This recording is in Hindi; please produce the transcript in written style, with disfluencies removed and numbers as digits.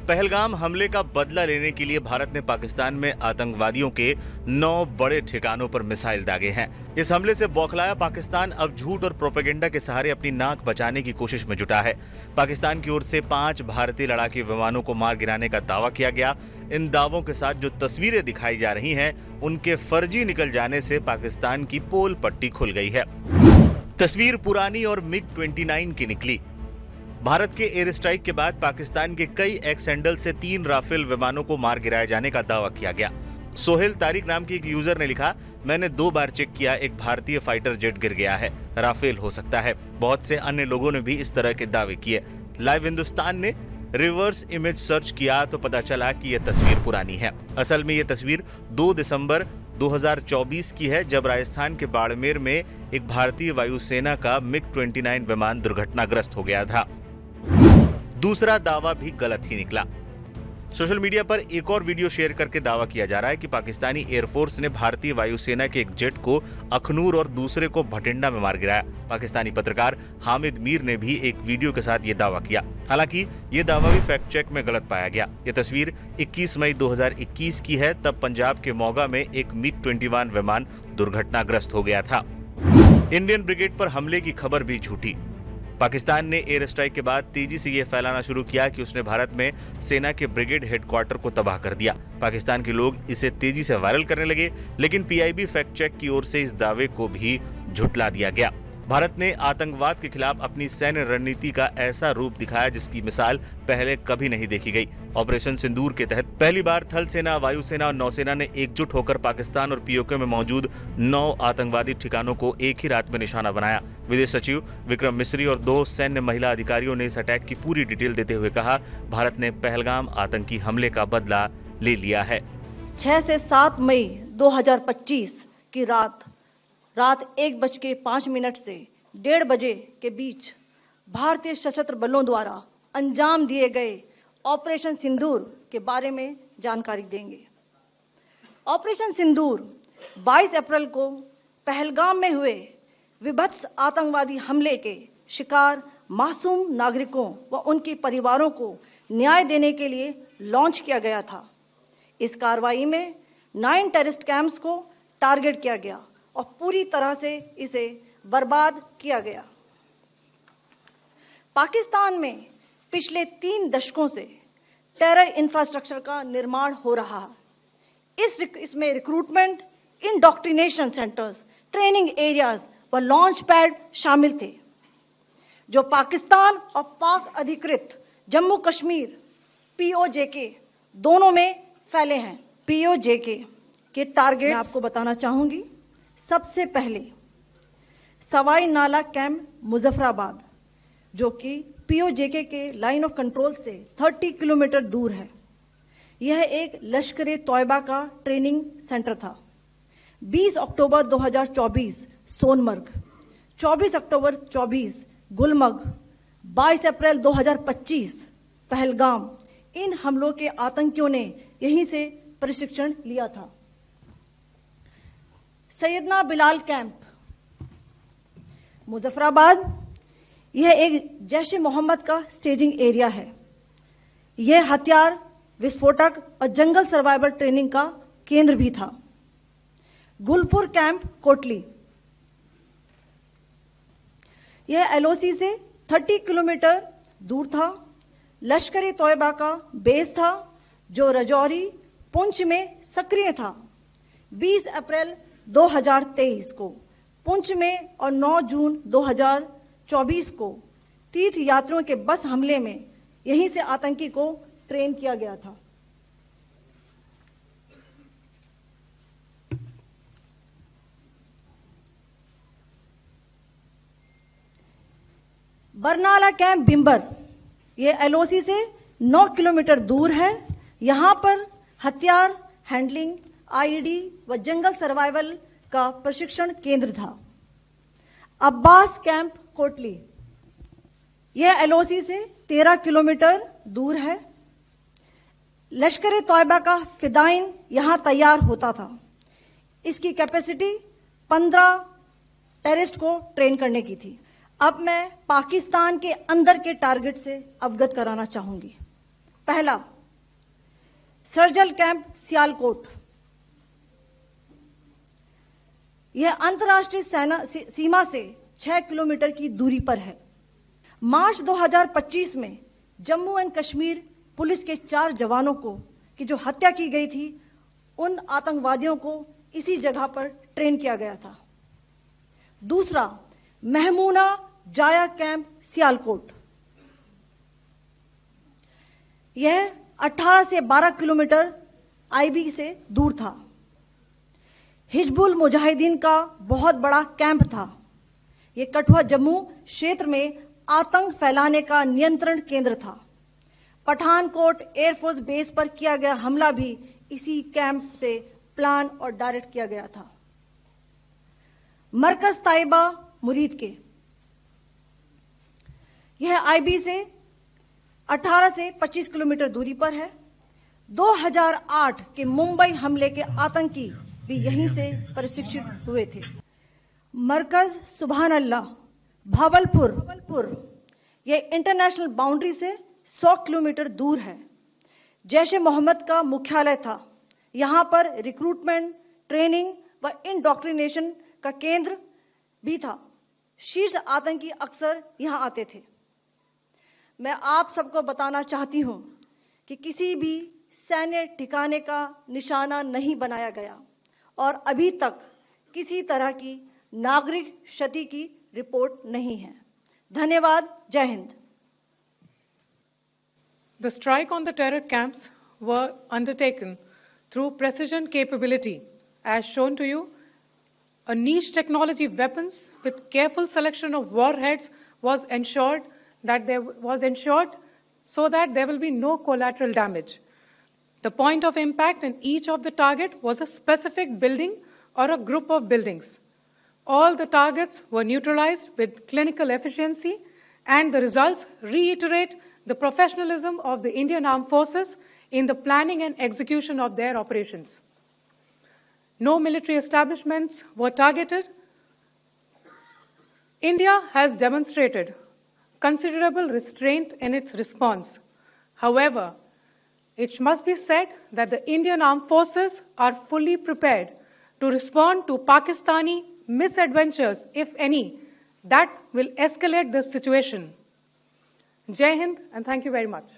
पहलगाम हमले का बदला लेने के लिए भारत ने पाकिस्तान में आतंकवादियों के 9 बड़े ठिकानों पर मिसाइल दागे हैं। इस हमले से बौखलाया पाकिस्तान अब झूठ और प्रोपेगेंडा के सहारे अपनी नाक बचाने की कोशिश में जुटा है। पाकिस्तान की ओर से 5 भारतीय लड़ाकू विमानों को मार गिराने का दावा किया गया। इन दावों के साथ जो तस्वीरें दिखाई जा रही हैं, उनके फर्जी निकल जाने से पाकिस्तान की पोल पट्टी खुल गई है। तस्वीर पुरानी और मिग-29 की निकली। भारत के एयर स्ट्राइक के बाद पाकिस्तान के कई एक्स-हैंडल से 3 राफेल विमानों को मार गिराए जाने का दावा किया गया। सोहेल तारिक नाम के एक यूजर ने लिखा, मैंने 2 बार चेक किया, एक भारतीय फाइटर जेट गिर गया है, राफेल हो सकता है। बहुत से अन्य लोगों ने भी इस तरह के दावे किए। लाइव हिंदुस्तान ने रिवर्स इमेज सर्च किया तो पता चला कि यह तस्वीर पुरानी है। असल में यह तस्वीर 2 दिसंबर 2024 की है, जब राजस्थान के बाड़मेर में एक भारतीय वायुसेना का मिग-29 विमान दुर्घटनाग्रस्त हो गया था। दूसरा दावा भी गलत ही निकला। सोशल मीडिया पर एक और वीडियो शेयर करके दावा किया जा रहा है कि पाकिस्तानी एयरफोर्स ने भारतीय वायुसेना के एक जेट को अखनूर और दूसरे को भटिंडा में मार गिराया। पाकिस्तानी पत्रकार हामिद मीर ने भी एक वीडियो के साथ ये दावा किया। हालांकि ये दावा भी फैक्ट चेक में गलत पाया गया। ये तस्वीर 21 मई 2021 की है, तब पंजाब के मोगा में एक मिग-21 विमान दुर्घटनाग्रस्त हो गया था। इंडियन ब्रिगेड पर हमले की खबर भी झूठी। पाकिस्तान ने एयर स्ट्राइक के बाद तेजी से यह फैलाना शुरू किया कि उसने भारत में सेना के ब्रिगेड हेडक्वार्टर को तबाह कर दिया। पाकिस्तान के लोग इसे तेजी से वायरल करने लगे, लेकिन पीआईबी फैक्ट चेक की ओर से इस दावे को भी झुठला दिया गया। भारत ने आतंकवाद के खिलाफ अपनी सैन्य रणनीति का ऐसा रूप दिखाया जिसकी मिसाल पहले कभी नहीं देखी गई। ऑपरेशन सिंदूर के तहत पहली बार थल सेना, वायुसेना और नौसेना ने एकजुट होकर पाकिस्तान और पीओके में मौजूद 9 आतंकवादी ठिकानों को एक ही रात में निशाना बनाया। विदेश सचिव विक्रम मिस्री और 2 सैन्य महिला अधिकारियों ने इस अटैक की पूरी डिटेल देते हुए कहा, भारत ने पहलगाम आतंकी हमले का बदला ले लिया है। 6 से 7 मई 2025 की रात 1:05 से 1:30 बजे के बीच भारतीय सशस्त्र बलों द्वारा अंजाम दिए गए ऑपरेशन सिंदूर के बारे में जानकारी देंगे। ऑपरेशन सिंदूर 22 अप्रैल को पहलगाम में हुए विभत्स आतंकवादी हमले के शिकार मासूम नागरिकों व उनके परिवारों को न्याय देने के लिए लॉन्च किया गया था। इस कार्रवाई में 9 टेररिस्ट कैंप्स को टारगेट किया गया और पूरी तरह से इसे बर्बाद किया गया। पाकिस्तान में पिछले 3 दशकों से टेरर इंफ्रास्ट्रक्चर का निर्माण हो रहा है। इसमें recruitment, indoctrination centres, training areas व लॉन्च पैड शामिल थे, जो पाकिस्तान और पाक अधिकृत जम्मू कश्मीर POJK दोनों में फैले हैं। POJK के टारगेट आपको बताना चाहूंगी। सबसे पहले सवाई नाला कैंप मुजफ्फराबाद, जो कि POJK के लाइन ऑफ कंट्रोल से 30 किलोमीटर दूर है। यह एक लश्कर तौयबा का ट्रेनिंग सेंटर था। 20 अक्टूबर 2024 सोनमर्ग, 24 अक्टूबर 24 गुलमर्ग, 22 अप्रैल 2025 पहलगाम, इन हमलों के आतंकियों ने यहीं से प्रशिक्षण लिया था। सैयदना बिलाल कैंप मुजफ्फराबाद, यह एक जैश ए मोहम्मद का स्टेजिंग एरिया है। यह हथियार, विस्फोटक और जंगल सर्वाइवल ट्रेनिंग का केंद्र भी था। गुलपुर कैंप कोटली, यह LOC से 30 किलोमीटर दूर था। लश्कर तौयबा का बेस था, जो रजौरी, पुंछ में सक्रिय था। 20 अप्रैल 2023 को पुंछ में और 9 जून 2024 को तीर्थ यात्रियों के बस हमले में यहीं से आतंकी को ट्रेन किया गया था। बरनाला कैंप बिम्बर, यह LOC से 9 किलोमीटर दूर है। यहां पर हथियार हैंडलिंग, IED व जंगल सर्वाइवल का प्रशिक्षण केंद्र था। अब्बास कैंप कोटली, यह LOC से 13 किलोमीटर दूर है। लश्कर तौयबा का फिदाइन यहां तैयार होता था। इसकी कैपेसिटी 15 टेररिस्ट को ट्रेन करने की थी। अब मैं पाकिस्तान के अंदर के टारगेट से अवगत कराना चाहूंगी। पहला, सर्जिकल कैंप सियालकोट। यह अंतर्राष्ट्रीय सीमा से 6 किलोमीटर की दूरी पर है। मार्च 2025 में जम्मू एंड कश्मीर पुलिस के 4 जवानों की जो हत्या की गई थी, उन आतंकवादियों को इसी जगह पर ट्रेन किया गया था। दूसरा, महमूना जाया कैंप सियालकोट। यह 18 से 12 किलोमीटर आईबी से दूर था। हिजबुल मुजाहिदीन का बहुत बड़ा कैंप था। यह कठुआ जम्मू क्षेत्र में आतंक फैलाने का नियंत्रण केंद्र था। पठानकोट एयरफोर्स बेस पर किया गया हमला भी इसी कैंप से प्लान और डायरेक्ट किया गया था। मरकज ताइबा मुरीद के, यह आईबी से 18 से 25 किलोमीटर दूरी पर है। 2008 के मुंबई हमले के आतंकी भी यहीं से प्रशिक्षित हुए थे। मरकज सुभान अल्लाह भावलपुर, यह इंटरनेशनल बाउंड्री से 100 किलोमीटर दूर है। जैश ए मोहम्मद का मुख्यालय था। यहां पर रिक्रूटमेंट, ट्रेनिंग व इंडॉक्ट्रिनेशन का केंद्र भी था। शीर्ष आतंकी अक्सर यहां आते थे। मैं आप सबको बताना चाहती हूं कि किसी भी सैन्य ठिकाने का निशाना नहीं बनाया गया और अभी तक किसी तरह की नागरिक क्षति की रिपोर्ट नहीं है। धन्यवाद। जय Hind. The strike on the terror camps were undertaken through precision capability, as shown to you. A niche technology weapons with careful selection of warheads was ensured so that there will be no collateral damage. The point of impact in each of the target was a specific building or a group of buildings. All the targets were neutralized with clinical efficiency, and the results reiterate the professionalism of the Indian Armed Forces in the planning and execution of their operations. No military establishments were targeted. India has demonstrated considerable restraint in its response. However, it must be said that the Indian Armed Forces are fully prepared to respond to Pakistani misadventures, if any, that will escalate the situation. Jai Hind, and thank you very much.